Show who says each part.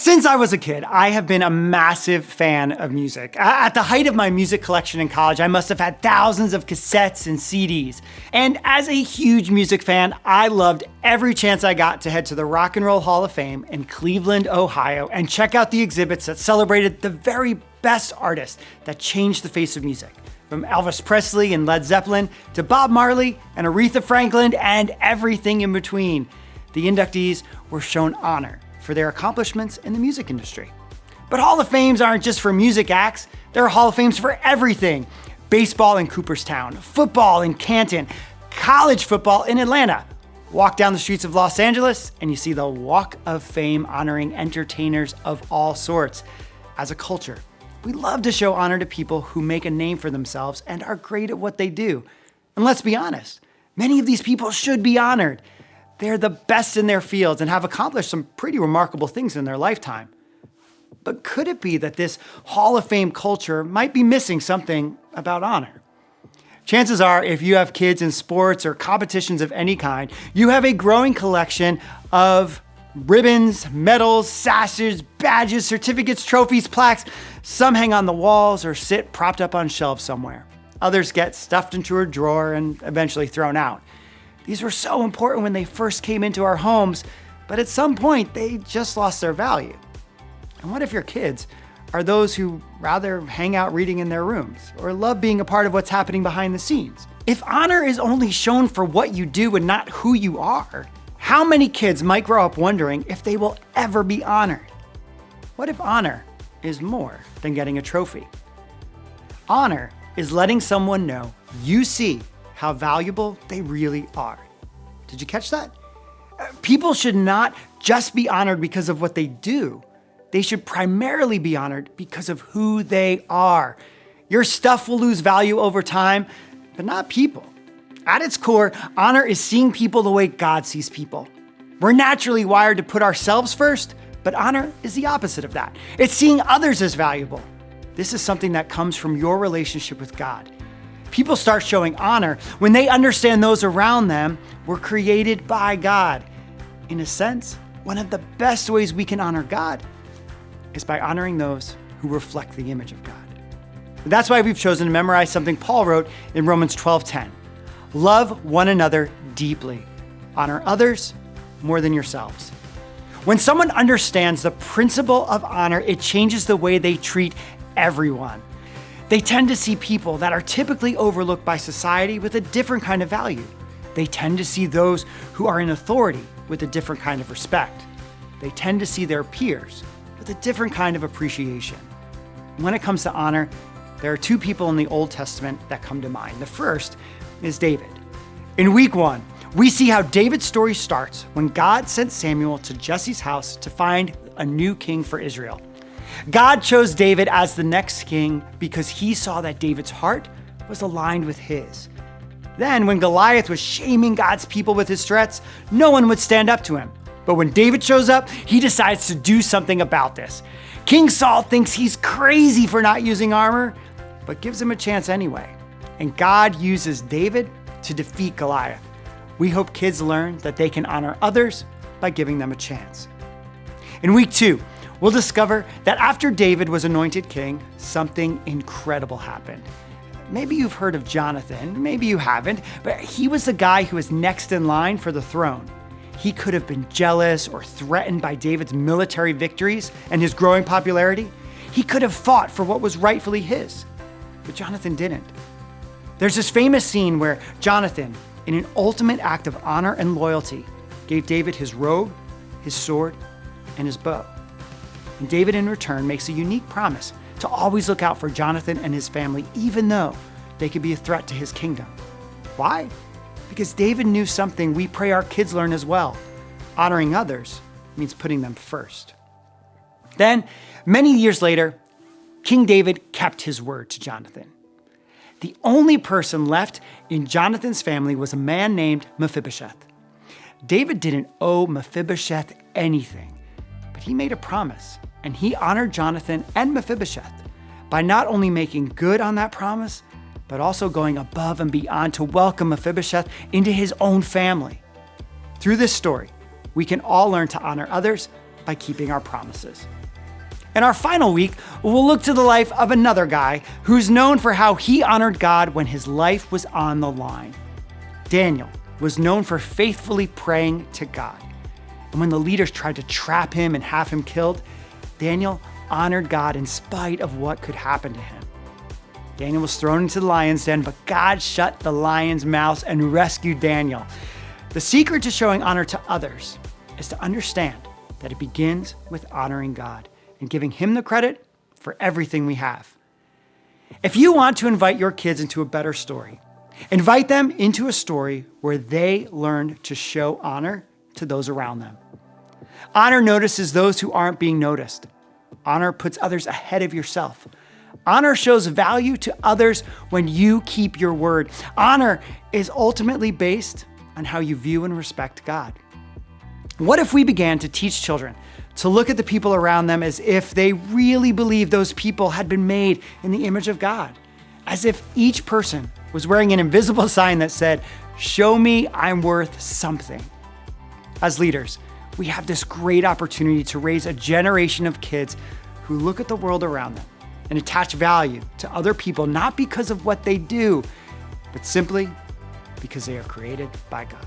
Speaker 1: Since I was a kid, I have been a massive fan of music. At the height of my music collection in college, I must have had thousands of cassettes and CDs. And as a huge music fan, I loved every chance I got to head to the Rock and Roll Hall of Fame in Cleveland, Ohio, and check out the exhibits that celebrated the very best artists that changed the face of music. From Elvis Presley and Led Zeppelin to Bob Marley and Aretha Franklin and everything in between. The inductees were shown honor for their accomplishments in the music industry. But Hall of Fames aren't just for music acts, there are Hall of Fames for everything. Baseball in Cooperstown, football in Canton, college football in Atlanta. Walk down the streets of Los Angeles and you see the Walk of Fame honoring entertainers of all sorts. As a culture, we love to show honor to people who make a name for themselves and are great at what they do. And let's be honest, many of these people should be honored. They're the best in their fields and have accomplished some pretty remarkable things in their lifetime. But could it be that this Hall of Fame culture might be missing something about honor? Chances are, if you have kids in sports or competitions of any kind, you have a growing collection of ribbons, medals, sashes, badges, certificates, trophies, plaques. Some hang on the walls or sit propped up on shelves somewhere. Others get stuffed into a drawer and eventually thrown out. These were so important when they first came into our homes, but at some point they just lost their value. And what if your kids are those who rather hang out reading in their rooms or love being a part of what's happening behind the scenes? If honor is only shown for what you do and not who you are, how many kids might grow up wondering if they will ever be honored? What if honor is more than getting a trophy? Honor is letting someone know you see how valuable they really are. Did you catch that? People should not just be honored because of what they do. They should primarily be honored because of who they are. Your stuff will lose value over time, but not people. At its core, honor is seeing people the way God sees people. We're naturally wired to put ourselves first, but honor is the opposite of that. It's seeing others as valuable. This is something that comes from your relationship with God. People start showing honor when they understand those around them were created by God. In a sense, one of the best ways we can honor God is by honoring those who reflect the image of God. That's why we've chosen to memorize something Paul wrote in Romans 12:10. Love one another deeply. Honor others more than yourselves. When someone understands the principle of honor, it changes the way they treat everyone. They tend to see people that are typically overlooked by society with a different kind of value. They tend to see those who are in authority with a different kind of respect. They tend to see their peers with a different kind of appreciation. When it comes to honor, there are two people in the Old Testament that come to mind. The first is David. In week 1, we see how David's story starts when God sent Samuel to Jesse's house to find a new king for Israel. God chose David as the next king because he saw that David's heart was aligned with his. Then, when Goliath was shaming God's people with his threats, no one would stand up to him. But when David shows up, he decides to do something about this. King Saul thinks he's crazy for not using armor, but gives him a chance anyway. And God uses David to defeat Goliath. We hope kids learn that they can honor others by giving them a chance. In week 2, we'll discover that after David was anointed king, something incredible happened. Maybe you've heard of Jonathan, maybe you haven't, but he was the guy who was next in line for the throne. He could have been jealous or threatened by David's military victories and his growing popularity. He could have fought for what was rightfully his, but Jonathan didn't. There's this famous scene where Jonathan, in an ultimate act of honor and loyalty, gave David his robe, his sword, and his bow. And David, in return, makes a unique promise to always look out for Jonathan and his family, even though they could be a threat to his kingdom. Why? Because David knew something we pray our kids learn as well. Honoring others means putting them first. Then, many years later, King David kept his word to Jonathan. The only person left in Jonathan's family was a man named Mephibosheth. David didn't owe Mephibosheth anything, but he made a promise, and he honored Jonathan and Mephibosheth by not only making good on that promise, but also going above and beyond to welcome Mephibosheth into his own family. Through this story, we can all learn to honor others by keeping our promises. In our final week, we'll look to the life of another guy who's known for how he honored God when his life was on the line. Daniel was known for faithfully praying to God. And when the leaders tried to trap him and have him killed, Daniel honored God in spite of what could happen to him. Daniel was thrown into the lion's den, but God shut the lion's mouth and rescued Daniel. The secret to showing honor to others is to understand that it begins with honoring God and giving him the credit for everything we have. If you want to invite your kids into a better story, invite them into a story where they learn to show honor to those around them. Honor notices those who aren't being noticed. Honor puts others ahead of yourself. Honor shows value to others when you keep your word. Honor is ultimately based on how you view and respect God. What if we began to teach children to look at the people around them as if they really believed those people had been made in the image of God? As if each person was wearing an invisible sign that said, "Show me I'm worth something." As leaders, we have this great opportunity to raise a generation of kids who look at the world around them and attach value to other people, not because of what they do, but simply because they are created by God.